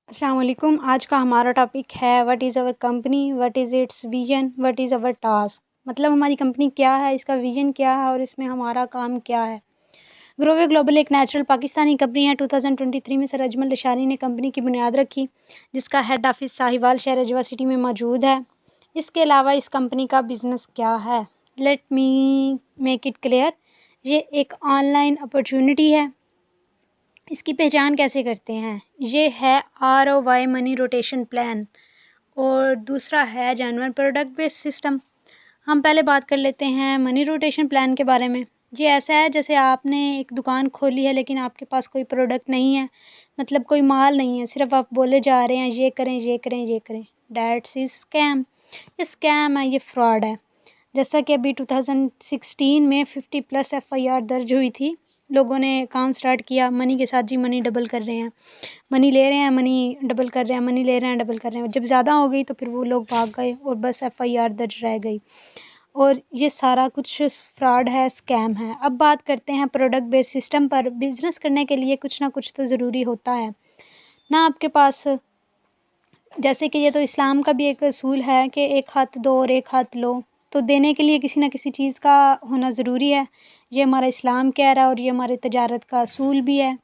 अस्सलाम वालेकुम। आज का हमारा टॉपिक है what is our company, what is its vision, what is our task. मतलब हमारी कंपनी क्या है, इसका विज़न क्या है और इसमें हमारा काम क्या है। ग्रोवे ग्लोबल एक नेचुरल पाकिस्तानी कंपनी है। 2023 में सर अजमल लशारी ने कंपनी की बुनियाद रखी, जिसका हेड ऑफिस साहिवाल शहर अजवा सिटी में मौजूद है। इसके अलावा इस कंपनी का बिज़नेस क्या है, let me make it clear. ये एक ऑनलाइन अपॉर्चुनिटी है। इसकी पहचान कैसे करते हैं, ये है ROI मनी रोटेशन प्लान और दूसरा है जेन्युइन प्रोडक्ट बेस्ड सिस्टम। हम पहले बात कर लेते हैं मनी रोटेशन प्लान के बारे में। ये ऐसा है जैसे आपने एक दुकान खोली है लेकिन आपके पास कोई प्रोडक्ट नहीं है, मतलब कोई माल नहीं है, सिर्फ आप बोले जा रहे हैं ये करें ये करें ये करें। That's is scam. ये स्कैम है, ये फ्रॉड है। जैसा कि अभी 2016 में 50+ FIR दर्ज हुई थी। लोगों ने काम स्टार्ट किया मनी के साथ, जी मनी डबल कर रहे हैं, मनी ले रहे हैं, मनी डबल कर रहे हैं, मनी ले रहे हैं, डबल कर रहे हैं। जब ज़्यादा हो गई तो फिर वो लोग भाग गए और बस FIR दर्ज रह गई। और ये सारा कुछ फ्रॉड है, स्कैम है। अब बात करते हैं प्रोडक्ट बेस्ड सिस्टम पर। बिज़नेस करने के लिए कुछ ना कुछ तो ज़रूरी होता है ना आपके पास। जैसे कि ये तो इस्लाम का भी एक असूल है कि एक हाथ दो और एक हाथ लो, तो देने के लिए किसी न किसी चीज़ का होना ज़रूरी है। ये हमारा इस्लाम कह रहा है और ये हमारे तजारत का असूल भी है।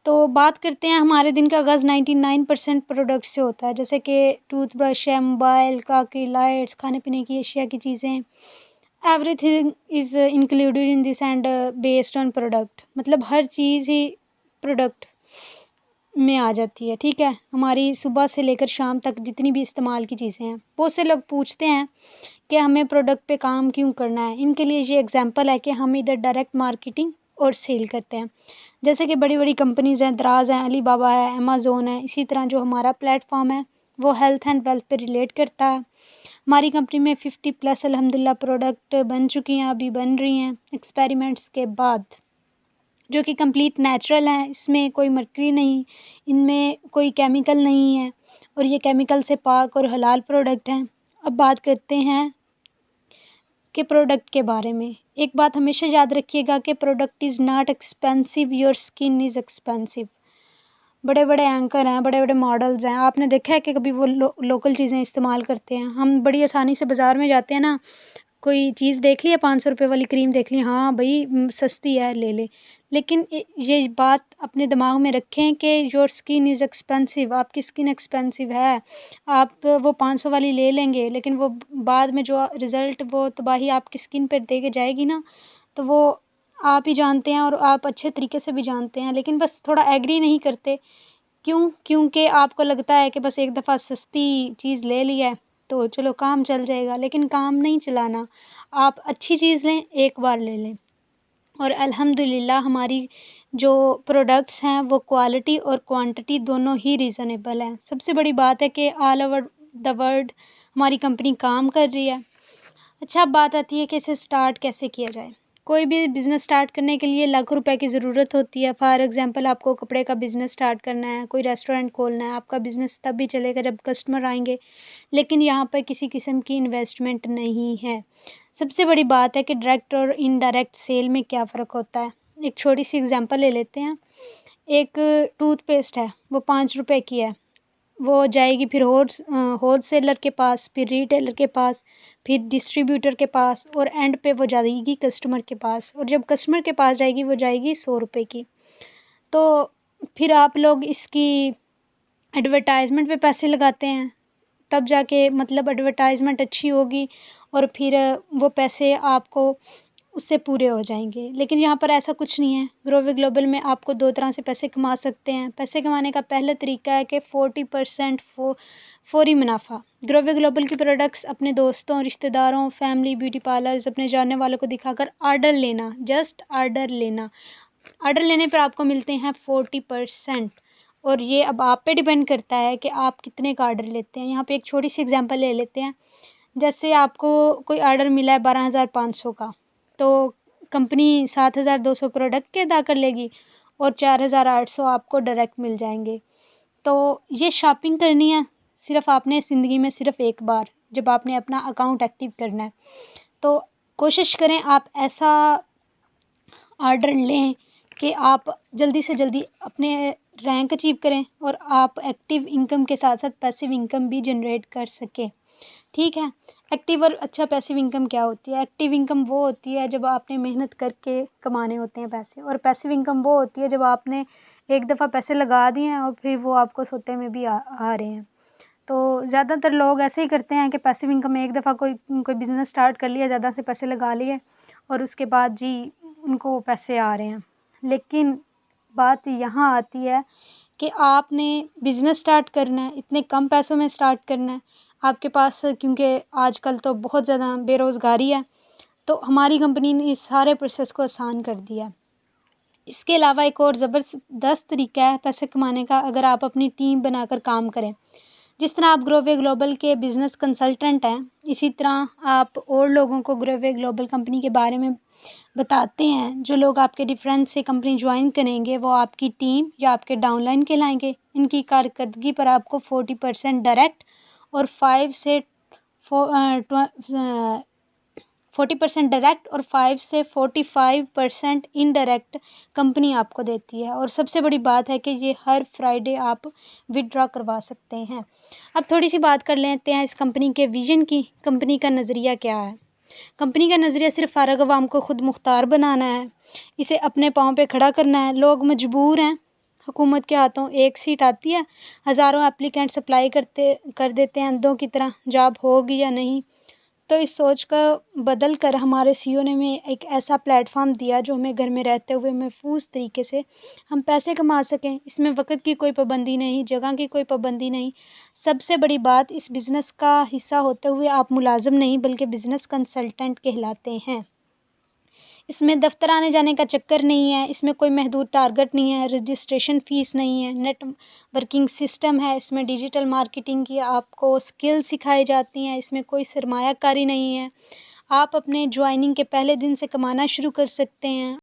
तो बात करते हैं, हमारे दिन का आगाज़ 99% प्रोडक्ट से होता है, जैसे कि टूथब्रश है, मोबाइल, क्रॉकरी, लाइट्स, खाने पीने की अशिया की चीज़ें। Everything is included in this and based on product. मतलब हर चीज़ ही प्रोडक्ट में आ जाती है, ठीक है। हमारी सुबह से लेकर शाम तक जितनी भी इस्तेमाल की चीज़ें हैं। बहुत से लोग पूछते हैं कि हमें प्रोडक्ट पे काम क्यों करना है। इनके लिए ये एग्जांपल है कि हम इधर डायरेक्ट मार्केटिंग और सेल करते हैं। जैसे कि बड़ी बड़ी कंपनीज़ हैं, दराज हैं, अली बाबा है, अमेज़ोन है। इसी तरह जो हमारा प्लेटफॉर्म है वो हेल्थ एंड वेल्थ पे रिलेट करता है। हमारी कंपनी में 50+ अल्हम्दुलिल्लाह प्रोडक्ट बन चुकी हैं, अभी बन रही हैं एक्सपेरिमेंट्स के बाद, जो कि कंप्लीट नेचुरल हैं। इसमें कोई मर्करी नहीं, इनमें कोई केमिकल नहीं है और ये केमिकल से पाक और हलाल प्रोडक्ट हैं। अब बात करते हैं कि प्रोडक्ट के बारे में। एक बात हमेशा याद रखिएगा कि product is not expensive, your skin is expensive. बड़े बड़े एंकर हैं, बड़े बड़े मॉडल्स हैं, आपने देखा है कि कभी वो लोकल चीज़ें इस्तेमाल करते हैं। हम बड़ी आसानी से बाज़ार में जाते हैं ना, कोई चीज़ देख ली है, 500 रुपये वाली क्रीम देख ली, हाँ भाई सस्ती है ले ले। लेकिन ये बात अपने दिमाग में रखें कि योर स्किन इज़ एक्सपेंसिव। आपकी स्किन एक्सपेंसिव है। आप वो 500 वाली ले लेंगे लेकिन वो बाद में जो रिज़ल्ट वो तबाही आपकी स्किन पर दे के जाएगी ना, तो वो आप ही जानते हैं और आप अच्छे तरीके से भी जानते हैं, लेकिन बस थोड़ा एग्री नहीं करते। क्यों? क्योंकि आपको लगता है कि बस एक दफ़ा सस्ती चीज़ ले ली है तो चलो काम चल जाएगा, लेकिन काम नहीं चलाना। आप अच्छी चीज़ लें, एक बार ले लें। और अल्हम्दुलिल्लाह हमारी जो प्रोडक्ट्स हैं वो क्वालिटी और क्वांटिटी दोनों ही रीज़नेबल हैं। सबसे बड़ी बात है कि ऑल ओवर द वर्ल्ड हमारी कंपनी काम कर रही है। अच्छा, अब बात आती है कि इसे स्टार्ट कैसे किया जाए। कोई भी बिज़नेस स्टार्ट करने के लिए लाखों रुपए की ज़रूरत होती है। फॉर एग्ज़ाम्पल, आपको कपड़े का बिज़नेस स्टार्ट करना है, कोई रेस्टोरेंट खोलना है, आपका बिज़नेस तब भी चलेगा जब कस्टमर आएँगे, लेकिन यहाँ पर किसी किस्म की इन्वेस्टमेंट नहीं है। सबसे बड़ी बात है कि डायरेक्ट और इनडायरेक्ट सेल में क्या फ़र्क होता है। एक छोटी-सी एग्ज़ाम्पल ले लेते हैं। एक टूथपेस्ट है, वो ₹5 की है। वो जाएगी फिर होलसेलर के पास, फिर रिटेलर के पास, फिर डिस्ट्रीब्यूटर के पास और एंड पे वो जाएगी कस्टमर के पास। और जब कस्टमर के पास जाएगी वो जाएगी ₹100 की। तो फिर आप लोग इसकी एडवर्टाइज़मेंट पे पैसे लगाते हैं, तब जाके मतलब एडवर्टाइज़मेंट अच्छी होगी और फिर वो पैसे आपको उससे पूरे हो जाएँगे। लेकिन यहाँ पर ऐसा कुछ नहीं है। ग्रोवे ग्लोबल में आपको 2 तरह से पैसे कमा सकते हैं। पैसे कमाने का पहला तरीका है कि 40% फ़ौरी मुनाफ़ा। ग्रोवे ग्लोबल की प्रोडक्ट्स अपने दोस्तों, रिश्तेदारों, फैमिली, ब्यूटी पार्लर्स, अपने जानने वालों को दिखाकर ऑर्डर लेना, जस्ट ऑर्डर लेना। ऑर्डर लेने पर आपको मिलते हैं 40%। और ये अब आप पे डिपेंड करता है कि आप कितने का ऑर्डर लेते हैं। यहाँ पे एक छोटी-सी एग्ज़ाम्पल ले लेते हैं। जैसे आपको कोई ऑर्डर मिला है 12,500 का, तो कंपनी 7,200 प्रोडक्ट के अदा कर लेगी और 4,800 आपको डायरेक्ट मिल जाएँगे। तो ये शॉपिंग करनी है सिर्फ़ आपने ज़िंदगी में सिर्फ़ एक बार, जब आपने अपना अकाउंट एक्टिव करना है। तो कोशिश करें आप ऐसा ऑर्डर लें कि आप जल्दी से जल्दी अपने रैंक अचीव करें और आप एक्टिव इनकम के साथ साथ पैसिव इनकम भी जनरेट कर सकें। ठीक है। एक्टिव और अच्छा पैसिव इनकम क्या होती है? एक्टिव इनकम वो होती है जब आपने मेहनत करके कमाने होते हैं पैसे, और पैसिव इनकम वो होती है जब आपने एक दफ़ा पैसे लगा दिए हैं और फिर वो आपको सोते में भी आ रहे हैं। तो ज़्यादातर लोग ऐसे ही करते हैं कि पैसिव इनकम में एक दफ़ा कोई बिज़नेस स्टार्ट कर लिया, ज़्यादा से पैसे लगा लिए और उसके बाद जी उनको वो पैसे आ रहे हैं। लेकिन बात यहाँ आती है कि आपने बिज़नेस स्टार्ट करना है, इतने कम पैसों में स्टार्ट करना है आपके पास, क्योंकि आजकल तो बहुत ज़्यादा बेरोज़गारी है। तो हमारी कंपनी ने इस सारे प्रोसेस को आसान कर दिया है। इसके अलावा एक और ज़बरदस्त तरीका है पैसे कमाने का, अगर आप अपनी टीम बनाकर काम करें। जिस तरह आप ग्रोवे ग्लोबल के बिज़नेस कंसल्टेंट हैं, इसी तरह आप और लोगों को ग्रोवे ग्लोबल कंपनी के बारे में बताते हैं। जो लोग आपके रेफरेंस से कंपनी ज्वाइन करेंगे वो आपकी टीम या आपके डाउनलाइन कहलाएंगे। इनकी कारकर्दगी पर आपको 40% डायरेक्ट और 40% डायरेक्ट और 5 से 45% इनडायरेक्ट कंपनी आपको देती है। और सबसे बड़ी बात है कि ये हर फ्राइडे आप विड्रॉ करवा सकते हैं। अब थोड़ी सी बात कर लेते हैं इस कंपनी के विज़न की। कंपनी का नज़रिया क्या है? कंपनी का नज़रिया सिर्फ फ़ारग अवाम को खुद मुख्तार बनाना है, इसे अपने पाँव पे खड़ा करना है। लोग मजबूर हैं, हुकूमत के हाथों एक सीट आती है, हज़ारों एप्लीकेंट्स अप्लाई कर देते हैं अंधों की तरह, जॉब होगी या नहीं। तो इस सोच को बदल कर हमारे सीईओ ने हमें एक ऐसा प्लेटफॉर्म दिया जो हमें घर में रहते हुए महफूज तरीके से हम पैसे कमा सकें। इसमें वक्त की कोई पाबंदी नहीं, जगह की कोई पाबंदी नहीं। सबसे बड़ी बात, इस बिज़नेस का हिस्सा होते हुए आप मुलाजिम नहीं बल्कि बिज़नेस कंसल्टेंट कहलाते हैं। इसमें दफ्तर आने जाने का चक्कर नहीं है, इसमें कोई महदूद टारगेट नहीं है, रजिस्ट्रेशन फ़ीस नहीं है, नेटवर्किंग सिस्टम है, इसमें डिजिटल मार्केटिंग की आपको स्किल सिखाई जाती हैं, इसमें कोई सरमायाकारी नहीं है। आप अपने ज्वाइनिंग के पहले दिन से कमाना शुरू कर सकते हैं।